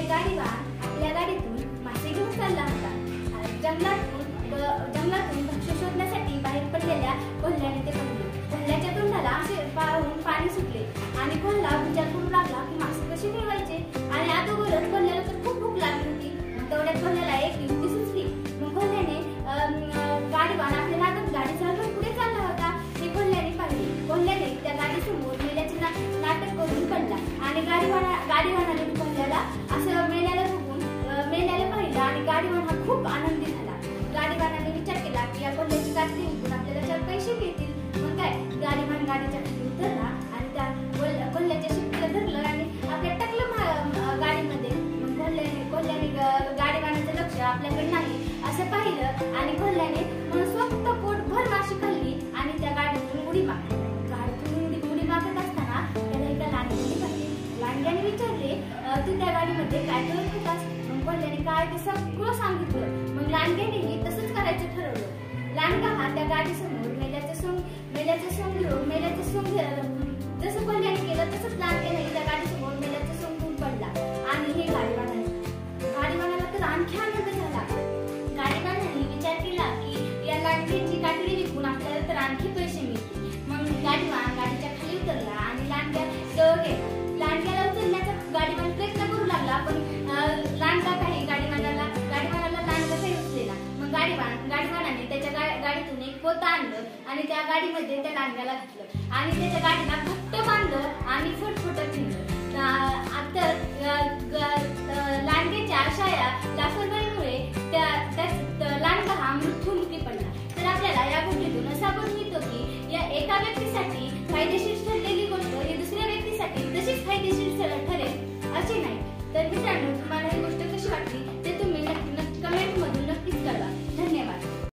गाडीवान आपल्या गाडीतून मासे घेऊन चालला होता. जंगलातून भक्ष्य शोधण्यासाठी बाहेर पडलेल्या कोल्ह्याने ते पाहिले. कोल्ह्याच्या तोंडाला असे पाहून पाणी सुटले आणि कोल्हा विचार करू लागला की मासे कसे मिळवायचे. आणि अगोदरच कोल्ह्याला तर खूप भूक लागली होती. तेवढ्यात कोल्ह्याला एक युक्ती सुचली. मग कोल्ह्याने गाडीवान आपल्या नादात गाडी चालवून पुढे चालला होता हे कोल्ह्याने पाहिले. कोल्ह्याने त्या गाडीसमोर मेल्याचे नाटक करून पडला आणि गाडीवानाने कोल्ह्याला असं मेल्याला पाहिलं आणि गाडीवान हा खूप आनंदी झाला. गाडीवानाने विचार केला की या कोल्ह्याची कातडी विकून आपल्याला 4 पैसे मिळतील. मग काय, गाडीवान गाडीच्या खाली उतरला आणि त्या कोल्ह्याच्या शिट्टीला धरलं आणि आपल्या टाकलं गाडीमध्ये. मग कोल्ह्याने गाडीवानाचं लक्ष आपल्याकडे नाही असं पाहिलं आणि कोल्ह्याने स्वतः पोटभर माशी खाल्ली आणि त्या गाडीतून उडी मारली. गाडीतून उडी मारत असताना त्याला एका लांडग्याने पाहिले. लांडग्याने विचारले, तू त्या गाडीमध्ये काय करत होतास? मग कोल्ह्याने काय ते सगळं सांगितलं. मग लांडग्यानेही तसंच करायचं ठरवलं. लांडगा हा त्या गाडीसमोर मेल्याचं सोंग जसं कोल्ह्याने केलं तसंच लांडग्याने त्या गाडीसमोर मेल्याचं सोंग घेऊन पडला. आणि हे गाडीवानाला तर आणखी आनंद झाला. गाडीवानाने विचार केला की या लांडग्याची कातडी विकून आपल्याला तर आणखी पैसे मिळतील. मग गाडीवान गाडीच्या खाली उतरला आणि लांडग्या जवळ गेला. लांडग्याला उचलण्याचा गाडीवान प्रयत्न करू लागला पण लांडगा काही गाडीवानाला लांडगा काही उचलेला. मग गाडीवानाने त्याच्या गाडीतून एक पोतं आणलं आणि त्या गाडीमध्ये त्या लांडग्याला घातलं आणि त्याच्या गाडीला घट्ट बांधलं आणि फटफटत नेलं. लांडग्याच्या अशा या लापरवाहीमुळे लांडगा हा मृत्युमुखी पडला. तर आपल्याला या गोष्टीतून असा बोध मिळतो की या एका व्यक्तीसाठी फायदेशीर ठरलेली गोष्ट ही दुसऱ्या व्यक्तीसाठी तशीच फायदेशीर ठरेल अशी नाही. तर